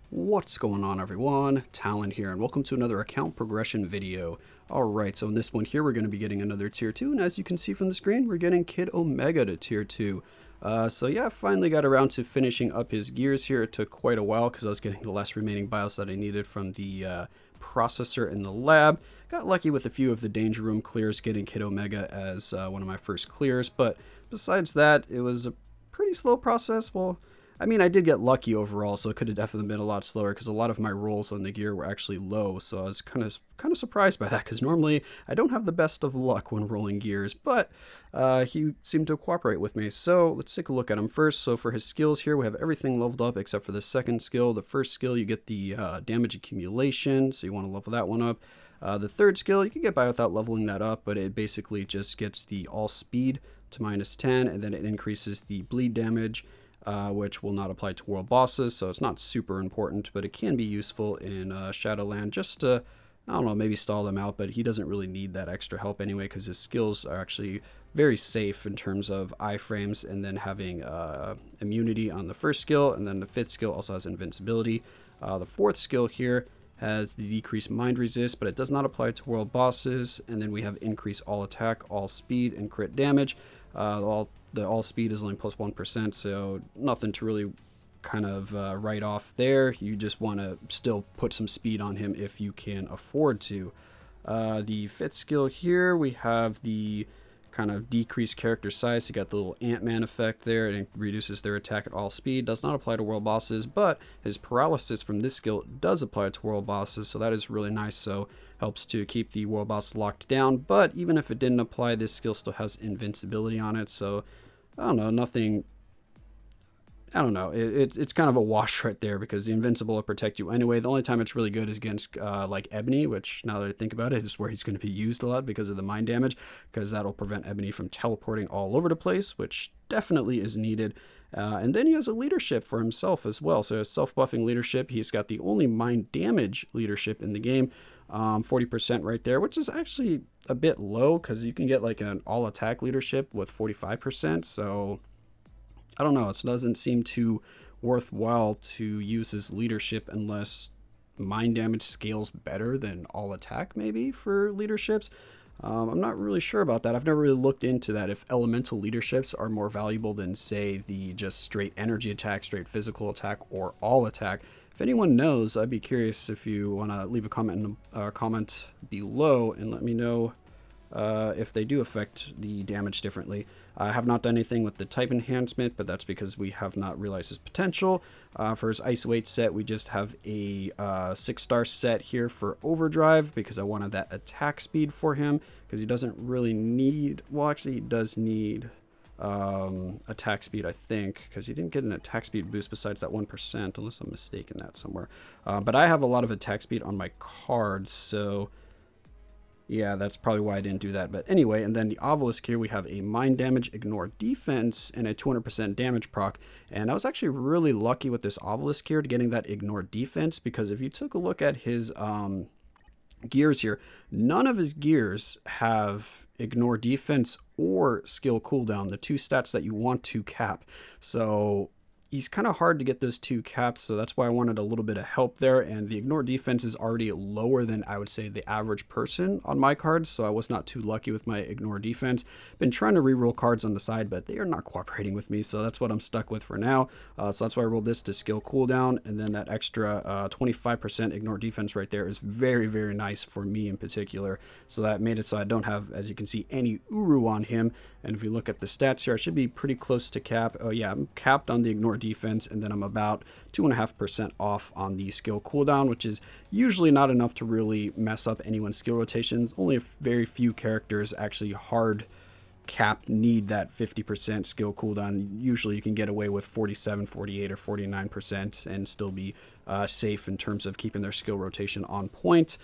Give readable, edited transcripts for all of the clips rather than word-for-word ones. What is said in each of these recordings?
What's going on, everyone? Talen here, and welcome to another account progression video. Alright, so in this one here, we're going to be getting another tier 2, and as you can see from the screen, we're getting Kid Omega to tier 2. So yeah, I finally got around to finishing up his gears here. It took quite a while because I was getting the last remaining BIOS that I needed from the processor in the lab. Got lucky with a few of the danger room clears, getting Kid Omega as one of my first clears, but besides that, it was a pretty slow process. Well, I mean, I did get lucky overall, so it could have definitely been a lot slower because a lot of my rolls on the gear were actually low. So I was kind of surprised by that because normally I don't have the best of luck when rolling gears, but he seemed to cooperate with me. So let's take a look at him first. So for his skills here, we have everything leveled up except for the second skill. The first skill, you get the damage accumulation, so you want to level that one up. The third skill, you can get by without leveling that up, but it basically just gets the all speed to -10, and then it increases the bleed damage, which will not apply to world bosses, so it's not super important, but it can be useful in Shadowland just to, I don't know, maybe stall them out, but he doesn't really need that extra help anyway because his skills are actually very safe in terms of iframes and then having immunity on the first skill, and then the fifth skill also has invincibility. The fourth skill here has the decreased mind resist, but it does not apply to world bosses, and then we have increase all attack, all speed, and crit damage. The all speed is only plus 1%, so nothing to really kind of write off there. You just want to still put some speed on him if you can afford to. The fifth skill here, we have the kind of decreased character size. You got the little Ant-Man effect there, and it reduces their attack at all speed. Does not apply to world bosses, but his paralysis from this skill does apply to world bosses, so that is really nice. So helps to keep the world boss locked down, but even if it didn't apply, this skill still has invincibility on it, so I don't know, nothing, I don't know, it's kind of a wash right there because the invincible will protect you anyway. The only time it's really good is against like Ebony, which now that I think about it is where he's going to be used a lot because of the mind damage, because that'll prevent Ebony from teleporting all over the place, which definitely is needed. And then he has a leadership for himself as well, so self-buffing leadership. He's got the only mind damage leadership in the game, 40% right there, which is actually a bit low because you can get like an all attack leadership with 45%. So I don't know, it doesn't seem too worthwhile to use his leadership unless mind damage scales better than all attack maybe for leaderships. I'm not really sure about that. I've never really looked into that, if elemental leaderships are more valuable than, say, the just straight energy attack, straight physical attack, or all attack. If anyone knows, I'd be curious if you want to leave a comment below and let me know if they do affect the damage differently. I have not done anything with the type enhancement, but that's because we have not realized his potential. For his ice weight set, we just have a 6-star set here for overdrive because I wanted that attack speed for him, because he doesn't really need, well, actually he does need attack speed, I think, because he didn't get an attack speed boost besides that 1%, unless I'm mistaken that somewhere. But I have a lot of attack speed on my cards, so yeah, that's probably why I didn't do that. But anyway, and then the obelisk here, we have a mind damage, ignore defense, and a 200% damage proc. And I was actually really lucky with this obelisk here to getting that ignore defense, because if you took a look at his gears here, none of his gears have ignore defense or skill cooldown, the two stats that you want to cap. So he's kind of hard to get those two caps, so that's why I wanted a little bit of help there. And the ignore defense is already lower than I would say the average person on my cards, so I was not too lucky with my ignore defense. Been trying to reroll cards on the side, but they are not cooperating with me, so that's what I'm stuck with for now. So that's why I rolled this to skill cooldown, and then that extra 25% ignore defense right there is very, very nice for me in particular. So that made it so I don't have, as you can see, any Uru on him. And if you look at the stats here, I should be pretty close to cap. Oh yeah, I'm capped on the ignore defense, and then I'm about 2.5% off on the skill cooldown, which is usually not enough to really mess up anyone's skill rotations. Only a very few characters actually hard cap need that 50% skill cooldown. Usually you can get away with 47, 48, or 49% and still be safe in terms of keeping their skill rotation on point.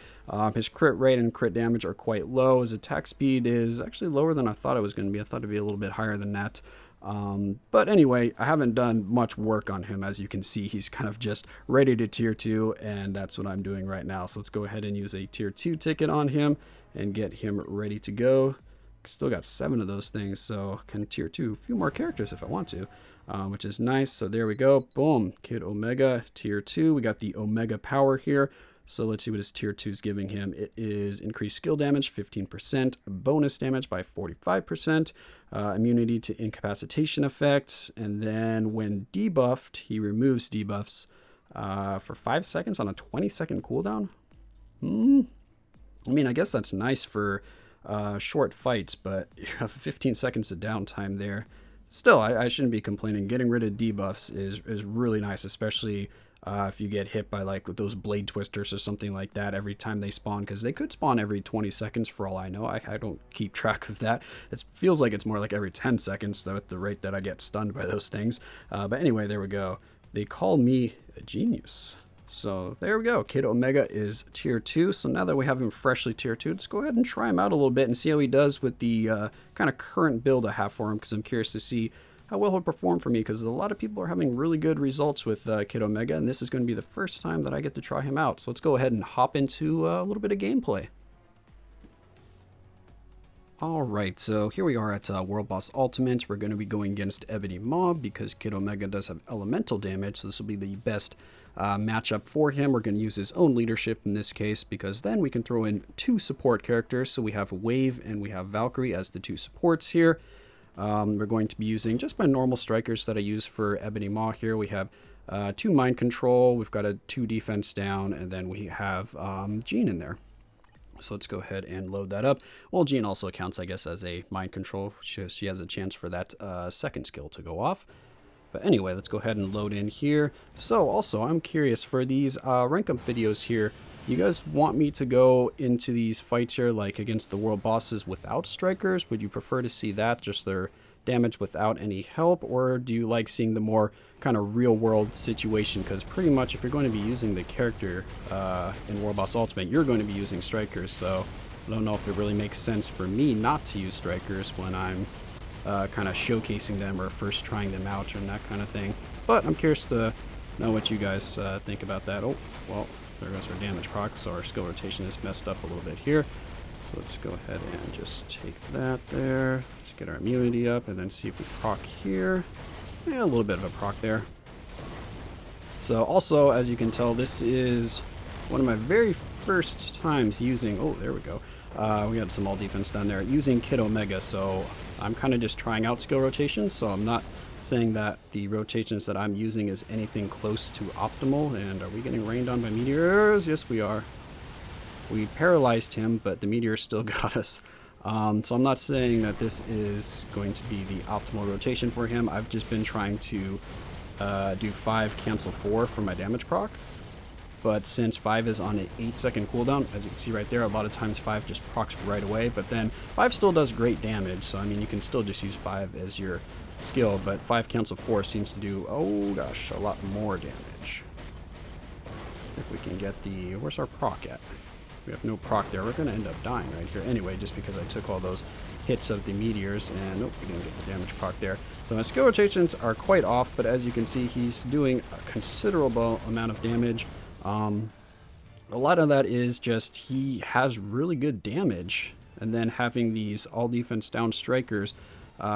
His crit rate and crit damage are quite low. His attack speed is actually lower than I thought it was going to be. I thought it'd be a little bit higher than that. But anyway, I haven't done much work on him. As you can see, he's kind of just ready to tier 2, and that's what I'm doing right now. So let's go ahead and use a tier 2 ticket on him and get him ready to go. Still got 7 of those things, so can tier 2 a few more characters if I want to. which is nice. So there we go. Boom. Kid Omega tier 2. We got the Omega power here. So let's see what his tier 2 is giving him. It is increased skill damage 15%, bonus damage by 45%, immunity to incapacitation effects, and then when debuffed, he removes debuffs for 5 seconds on a 20-second cooldown. I mean, I guess that's nice for short fights, but you have 15 seconds of downtime there. Still, I shouldn't be complaining. Getting rid of debuffs is really nice, especially if you get hit by like those blade twisters or something like that every time they spawn, because they could spawn every 20 seconds for all I know. I don't keep track of that. It feels like it's more like every 10 seconds though, at the rate that I get stunned by those things. But anyway, there we go. They call me a genius. So there we go. Kid Omega is tier 2. So now that we have him freshly tier 2, let's go ahead and try him out a little bit and see how he does with the kind of current build I have for him, because I'm curious to see how well he'll perform for me, because a lot of people are having really good results with Kid Omega, and this is going to be the first time that I get to try him out. So let's go ahead and hop into a little bit of gameplay. Alright, so here we are at World Boss Ultimate. We're going to be going against Ebony Mob because Kid Omega does have elemental damage, so this will be the best matchup for him. We're going to use his own leadership in this case, because then we can throw in 2 support characters. So we have Wave and we have Valkyrie as the 2 supports here. We're going to be using just my normal strikers that I use for Ebony Maw here. We have 2 mind control, we've got a 2 defense down, and then we have Jean in there. So let's go ahead and load that up. Well, Jean also counts, I guess, as a mind control. She has a chance for that second skill to go off. But anyway, let's go ahead and load in here. So also, I'm curious, for these rank up videos here, you guys want me to go into these fights here, like against the world bosses without strikers? Would you prefer to see that, just their damage without any help? Or do you like seeing the more kind of real world situation? Because pretty much if you're going to be using the character in World Boss Ultimate, you're going to be using strikers. So I don't know if it really makes sense for me not to use strikers when I'm kind of showcasing them or first trying them out and that kind of thing. But I'm curious to know what you guys think about that. Oh, well, there goes our damage proc, so our skill rotation is messed up a little bit here. So let's go ahead and just take that there. Let's get our immunity up and then see if we proc here. Yeah, a little bit of a proc there. So also, as you can tell, this is one of my very first times using, oh, there we go. We got some all defense down there, using Kid Omega, so I'm kind of just trying out skill rotations, so I'm not saying that the rotations that I'm using is anything close to optimal. And are we getting rained on by meteors? Yes, we are. We paralyzed him, but the meteor still got us. So I'm not saying that this is going to be the optimal rotation for him. I've just been trying to do 5 cancel 4 for my damage proc. But since 5 is on an 8-second cooldown, as you can see right there, a lot of times 5 just procs right away. But then 5 still does great damage, so I mean, you can still just use 5 as your skill, but 5 cancel 4 seems to do, oh gosh, a lot more damage. If we can get the, where's our proc at? We have no proc there. We're going to end up dying right here anyway, just because I took all those hits of the meteors, and nope, we didn't get the damage proc there. So my skill rotations are quite off, but as you can see, he's doing a considerable amount of damage. A lot of that is just he has really good damage, and then having these all defense down strikers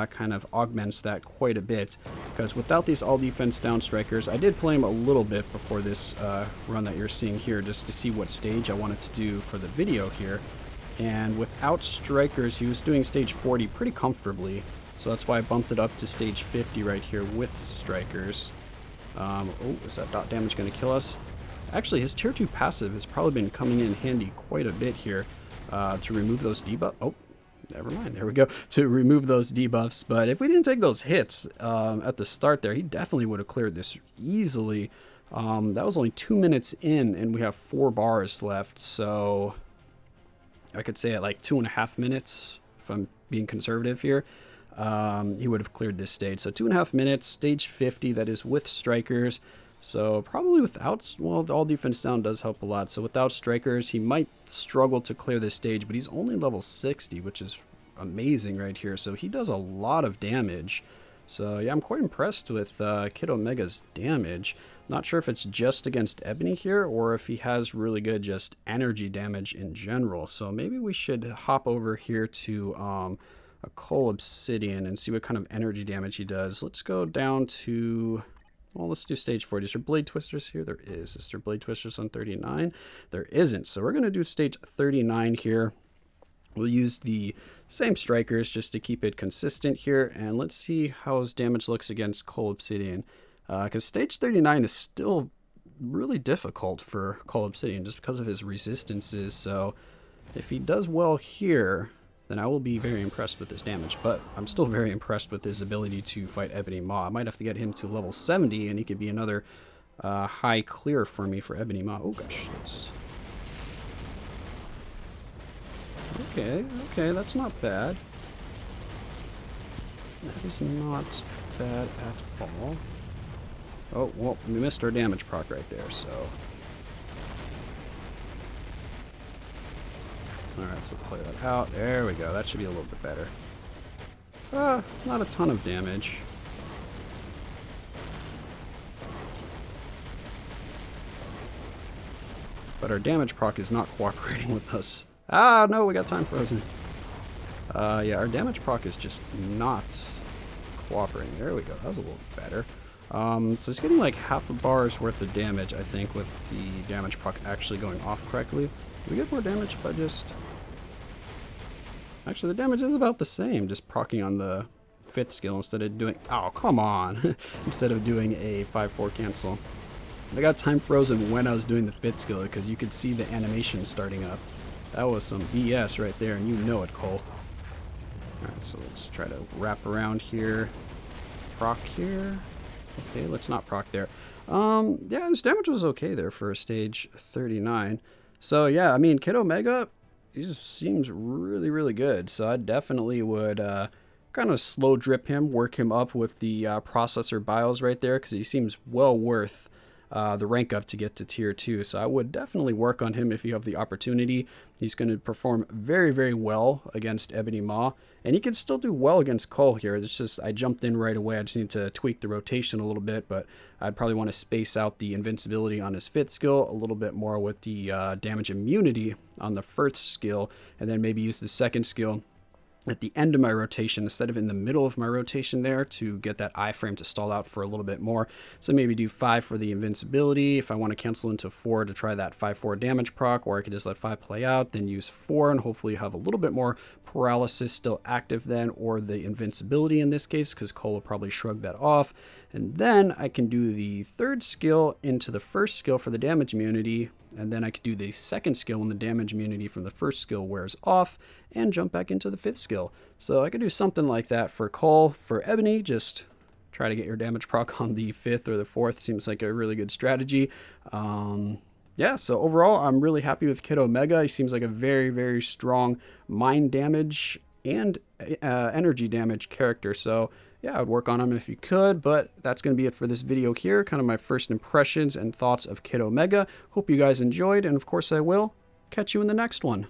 kind of augments that quite a bit, because without these all defense down strikers, I did play him a little bit before this run that you're seeing here, just to see what stage I wanted to do for the video here. And without strikers, he was doing stage 40 pretty comfortably, so that's why I bumped it up to stage 50 right here with strikers. Oh, is that dot damage going to kill us? Actually, his tier 2 passive has probably been coming in handy quite a bit here to remove those debuffs. Oh, never mind. There we go. To remove those debuffs. But if we didn't take those hits at the start there, he definitely would have cleared this easily. That was only 2 minutes in, and we have 4 bars left. So I could say at like 2.5 minutes, if I'm being conservative here, he would have cleared this stage. So 2.5 minutes, stage 50, that is with strikers. So probably without, well, all defense down does help a lot. So without strikers, he might struggle to clear this stage, but he's only level 60, which is amazing right here. So he does a lot of damage. So yeah, I'm quite impressed with Kid Omega's damage. Not sure if it's just against Ebony here, or if he has really good just energy damage in general. So maybe we should hop over here to a Coal Obsidian and see what kind of energy damage he does. Let's go down to, well, let's do stage 40. Is there Blade Twisters here? There is. Is there Blade Twisters on 39? There isn't. So we're going to do stage 39 here. We'll use the same strikers just to keep it consistent here. And let's see how his damage looks against Coal Obsidian. Because stage 39 is still really difficult for Coal Obsidian just because of his resistances. So if he does well here, then I will be very impressed with his damage. But I'm still very impressed with his ability to fight Ebony Maw. I might have to get him to level 70, and he could be another high clear for me for Ebony Maw. Oh gosh, that's... Okay, that's not bad. That is not bad at all. Oh, well, we missed our damage proc right there, so... Alright, so play that out. There we go. That should be a little bit better. Not a ton of damage. But our damage proc is not cooperating with us. Ah, no, we got time frozen. Yeah, our damage proc is just not cooperating. There we go. That was a little better. So it's getting like half a bar's worth of damage, I think, with the damage proc actually going off correctly. Do we get more damage if I just... Actually, the damage is about the same, just proccing on the 5th skill instead of doing... Oh, come on! Instead of doing a 5-4 cancel. I got time frozen when I was doing the 5th skill because you could see the animation starting up. That was some BS right there, and you know it, Cole. Alright, so let's try to wrap around here. Proc here. Okay, let's not proc there. Yeah, his damage was okay there for stage 39. So yeah, I mean, Kid Omega, he just seems really, really good. So I definitely would kind of slow drip him, work him up with the processor bios right there, because he seems well worth the rank up to get to tier 2. So I would definitely work on him if you have the opportunity. He's going to perform very, very well against Ebony Maw, and he can still do well against Cole here. It's just I jumped in right away. I just need to tweak the rotation a little bit, but I'd probably want to space out the invincibility on his 5th skill a little bit more with the damage immunity on the 1st skill, and then maybe use the 2nd skill at the end of my rotation instead of in the middle of my rotation there to get that iframe to stall out for a little bit more. So maybe do 5 for the invincibility if I want to cancel into 4 to try that 5-4 damage proc, or I could just let 5 play out, then use 4 and hopefully have a little bit more paralysis still active then, or the invincibility in this case, because Cole will probably shrug that off. And then I can do the 3rd skill into the 1st skill for the damage immunity, and then I could do the 2nd skill when the damage immunity from the 1st skill wears off, and jump back into the 5th skill. So I could do something like that for Cole. For Ebony, just try to get your damage proc on the 5th or the 4th. Seems like a really good strategy. Yeah, so overall, I'm really happy with Kid Omega. He seems like a very, very strong mind damage and energy damage character. So yeah, I would work on him if you could, but that's going to be it for this video here. Kind of my first impressions and thoughts of Kid Omega. Hope you guys enjoyed, and of course I will catch you in the next one.